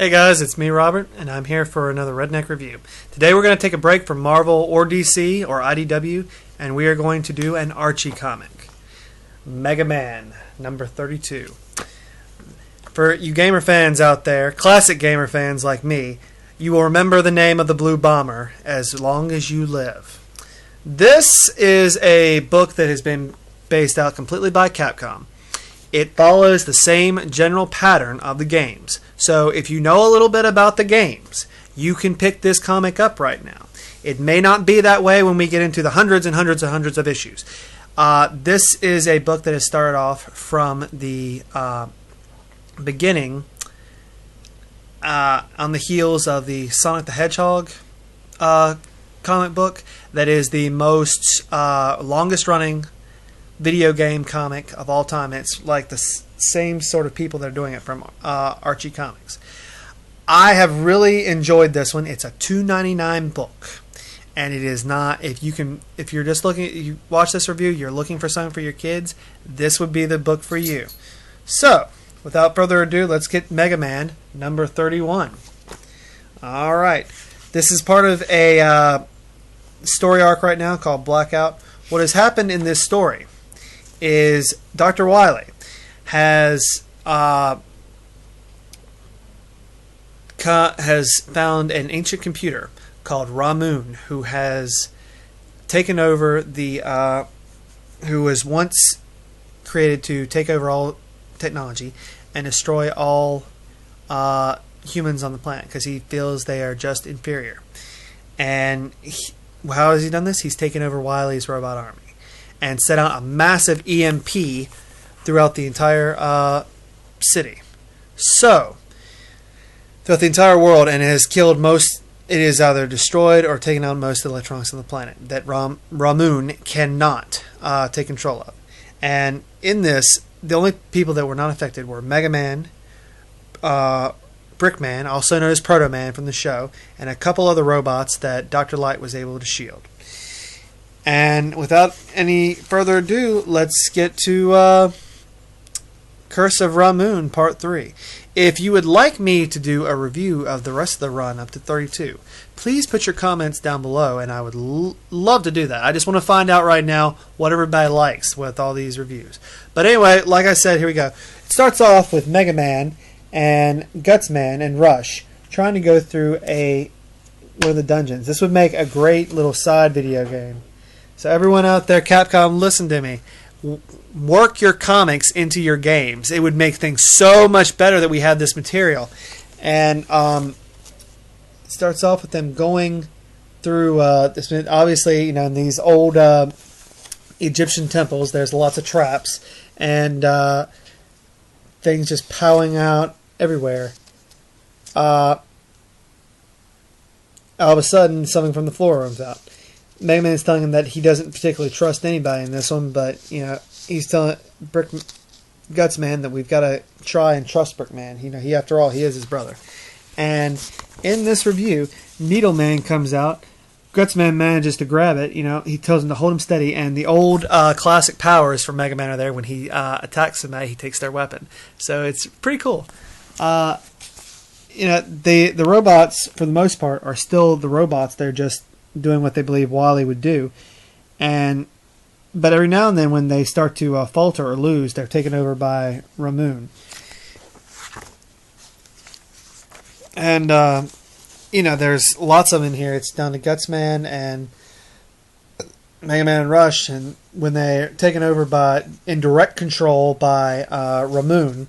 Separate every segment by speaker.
Speaker 1: Hey guys, it's me Robert, and I'm here for another Redneck Review. Today we're going to take a break from Marvel or DC or IDW, and we are going to do an Archie comic. Megaman, number 32. For you gamer fans out there, classic gamer fans like me, you will remember the name of the Blue Bomber as long as you live. This is a book that has been based out completely by Capcom. It follows the same general pattern of the games. So if you know a little bit about the games, you can pick this comic up right now. It may not be that way when we get into the hundreds and hundreds and hundreds of issues. This is a book that has started off from the beginning on the heels of the Sonic the Hedgehog comic book. That is the most longest running video game comic of all time. It's like the same sort of people that are doing it from Archie Comics. I have really enjoyed this one. It's a $2.99 book, and it is not. If you're just looking, you watch this review, you're looking for something for your kids, this would be the book for you. So, without further ado, let's get Megaman number 31. All right, this is part of a story arc right now called Blackout. What has happened in this story is Dr. Wily has found an ancient computer called Ramoon, who has taken over who was once created to take over all technology and destroy all humans on the planet because he feels they are just inferior. And how has he done this? He's taken over Wily's robot army and set out a massive EMP throughout the entire city. So, throughout the entire world, and it has killed most. It is either destroyed or taken out most of the electronics on the planet that Ramoon cannot take control of. And in this, the only people that were not affected were Megaman, Brickman, also known as Proto Man from the show, and a couple other robots that Dr. Light was able to shield. And without any further ado, let's get to Curse of Ramoon Part 3. If you would like me to do a review of the rest of the run up to 32, please put your comments down below, and I would love to do that. I just want to find out right now what everybody likes with all these reviews. But anyway, like I said, here we go. It starts off with Mega Man and Gutsman and Rush trying to go through one of the dungeons. This would make a great little side video game. So everyone out there, Capcom, listen to me. Work your comics into your games. It would make things so much better that we have this material. And it starts off with them going through this. Obviously, in these old Egyptian temples, there's lots of traps and things just piling out everywhere. All of a sudden, something from the floor runs out. Mega Man is telling him that he doesn't particularly trust anybody in this one, but he's telling Gutsman that we've got to try and trust Brickman. He after all, he is his brother. And in this review, Needleman comes out. Gutsman manages to grab it. He tells him to hold him steady, and the old classic powers for Mega Man are there. When he attacks somebody, he takes their weapon. So it's pretty cool. The robots, for the most part, are still the robots. They're just doing what they believe Wily would do, but every now and then when they start to falter or lose, they're taken over by Ramoon. And there's lots of them in here. It's down to Gutsman and Mega Man and Rush, and when they're taken over in direct control by Ramoon,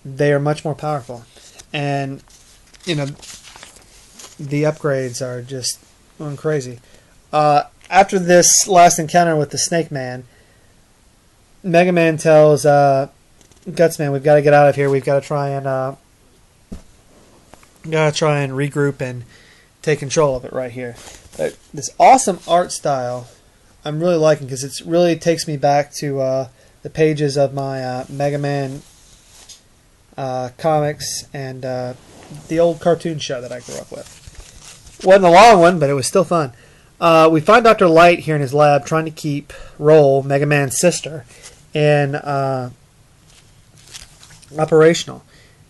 Speaker 1: they are much more powerful. And the upgrades are just going crazy. After this last encounter with the Snake Man, Mega Man tells Gutsman, "We've got to get out of here. We've got to try and regroup and take control of it right here." This awesome art style, I'm really liking because it really takes me back to the pages of my Mega Man comics and the old cartoon show that I grew up with. Wasn't a long one, but it was still fun. We find Dr. Light here in his lab trying to keep Roll, Mega Man's sister, in operational.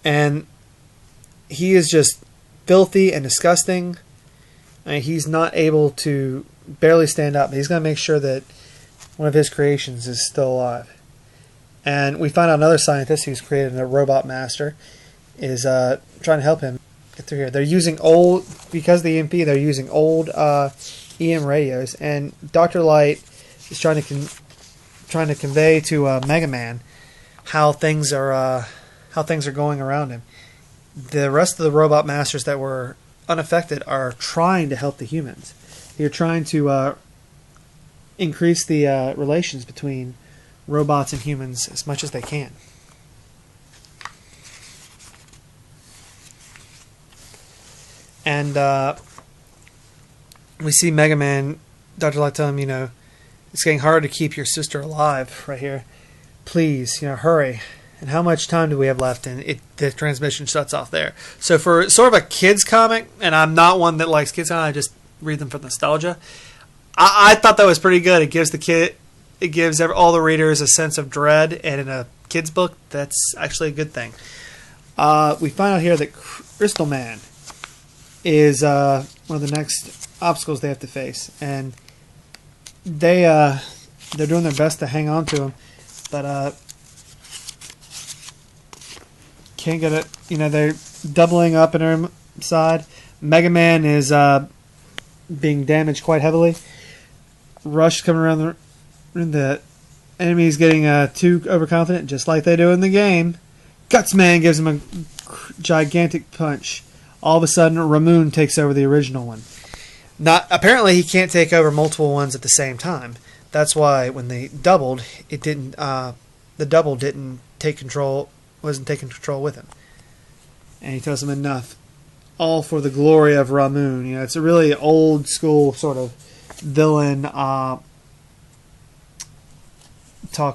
Speaker 1: And he is just filthy and disgusting. I mean, he's not able to barely stand up. He's going to make sure that one of his creations is still alive. And we find out another scientist who's created a robot master is trying to help him get through here. They're using old, because of the EMP, they're using old EM radios, and Dr. Light is trying to convey to Megaman how things are going around him. The rest of the robot masters that were unaffected are trying to help the humans. They're trying to increase the relations between robots and humans as much as they can. And we see Megaman, Dr. Light tell him, it's getting hard to keep your sister alive right here. Please, hurry. And how much time do we have left? And the transmission shuts off there. So for sort of a kid's comic, and I'm not one that likes kids comics, I just read them for nostalgia. I thought that was pretty good. It gives all the readers a sense of dread, and in a kid's book, that's actually a good thing. We find out here that Crystal Man is one of the next obstacles they have to face, and they're doing their best to hang on to him, but can't get it. They're doubling up in her side. Mega Man is being damaged quite heavily. Rush coming around the enemy's getting too overconfident, just like they do in the game. Gutsman gives him a gigantic punch. All of a sudden, Ramoon takes over the original one. Apparently, he can't take over multiple ones at the same time. That's why when they doubled, it didn't. The double didn't take control. Wasn't taking control with him. And he tells him enough. All for the glory of Ramoon. It's a really old school sort of villain talk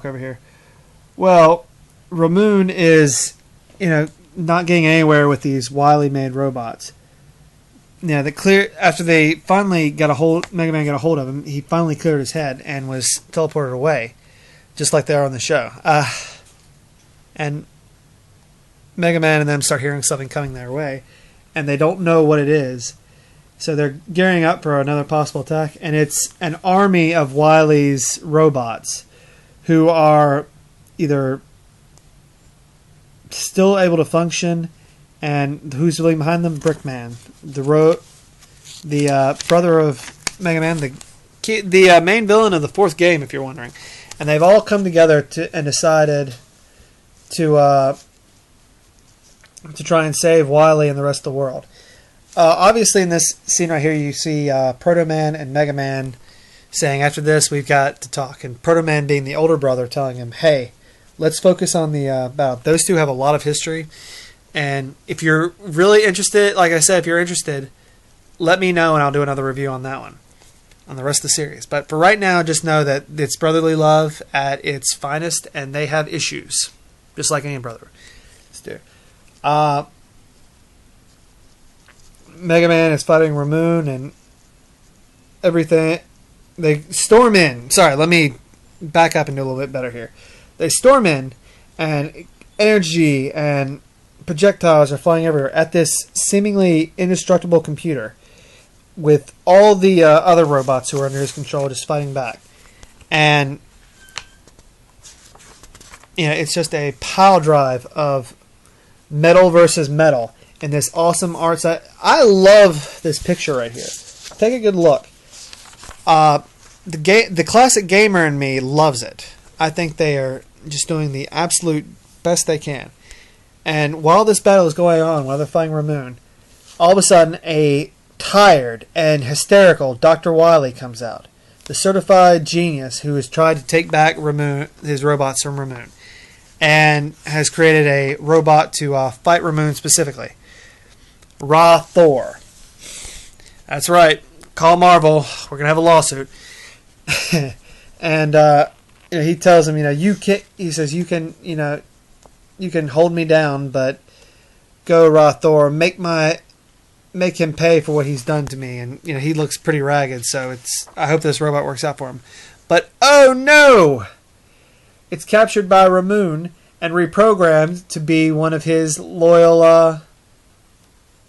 Speaker 1: over here. Well, Ramoon is, not getting anywhere with these wily made robots. After they finally Mega Man got a hold of him, he finally cleared his head and was teleported away, just like they are on the show. And Mega Man and them start hearing something coming their way, and they don't know what it is. So they're gearing up for another possible attack, and it's an army of Wily's robots who are either still able to function, and who's really behind them? Brickman, the brother of Mega Man, the main villain of the fourth game, if you're wondering. And they've all come together and decided to try and save Wily and the rest of the world. Obviously, in this scene right here, you see Proto Man and Mega Man saying, after this, we've got to talk. And Proto Man, being the older brother, telling him, hey, let's focus on the battle. Those two have a lot of history. And if you're really interested, like I said, if you're interested, let me know and I'll do another review on that one, on the rest of the series. But for right now, just know that it's brotherly love at its finest, and they have issues, just like any brother. Let's do. Mega Man is fighting Ramoon and everything. They storm in. Sorry, let me back up and do a little bit better here. They storm in, and energy and projectiles are flying everywhere at this seemingly indestructible computer, with all the other robots who are under his control just fighting back. And it's just a pile drive of metal versus metal in this awesome art set. I love this picture right here. Take a good look. The classic gamer in me loves it. I think they are just doing the absolute best they can. And while this battle is going on, while they're fighting Ramoon, all of a sudden a tired and hysterical Dr. Wily comes out. The certified genius who has tried to take back his robots from Ramoon. And has created a robot to fight Ramoon specifically. Ra Thor. That's right. Call Marvel. We're going to have a lawsuit. And he tells him, he says, you can hold me down, but go, Ra Thor, make him pay for what he's done to me. And he looks pretty ragged, so I hope this robot works out for him. But oh no! It's captured by Ramoon and reprogrammed to be one of his loyal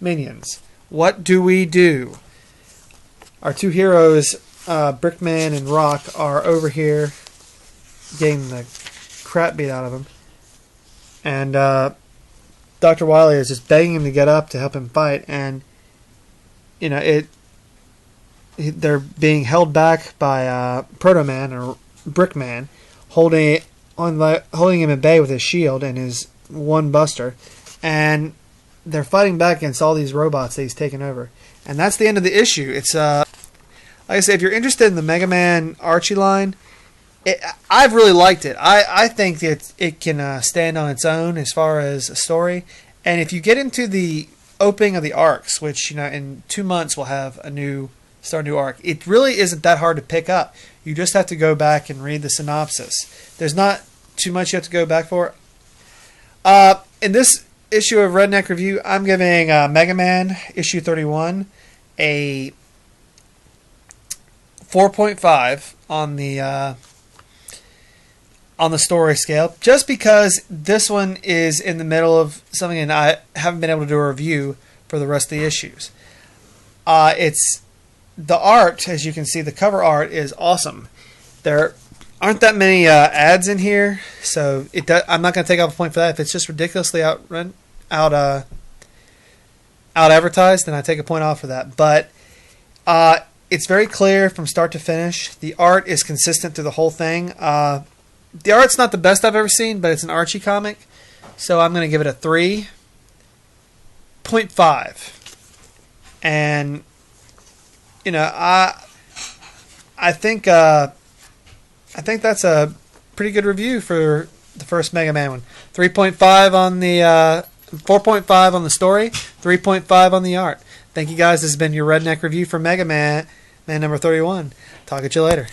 Speaker 1: minions. What do we do? Our two heroes, Brickman and Rock, are over here getting the crap beat out of them. And Dr. Wily is just begging him to get up to help him fight. And, you know, they're being held back by Proto Man or Brickman, holding him at bay with his shield and his one buster. And they're fighting back against all these robots that he's taken over. And that's the end of the issue. It's like I said, if you're interested in the Megaman Archie line, I've really liked it. I think that it can stand on its own as far as a story. And if you get into the opening of the arcs, which, you know, in 2 months we'll have a new arc, it really isn't that hard to pick up. You just have to go back and read the synopsis. There's not too much you have to go back for. In this issue of Redneck Review, I'm giving Megaman issue 31 a 4.5 on the story scale, just because this one is in the middle of something and I haven't been able to do a review for the rest of the issues. It's the art, as you can see, the cover art is awesome. There aren't that many ads in here, so I'm not going to take off a point for that. If it's just ridiculously out advertised, then I take a point off for that. But it's very clear from start to finish. The art is consistent through the whole thing. The art's not the best I've ever seen, but it's an Archie comic, so I'm going to give it a 3.5. And, you know, I think that's a pretty good review for the first Mega Man one. 3.5 on the 4.5 on the story, 3.5 on the art. Thank you guys. This has been your Redneck Review for Mega Man number 31. Talk at you later.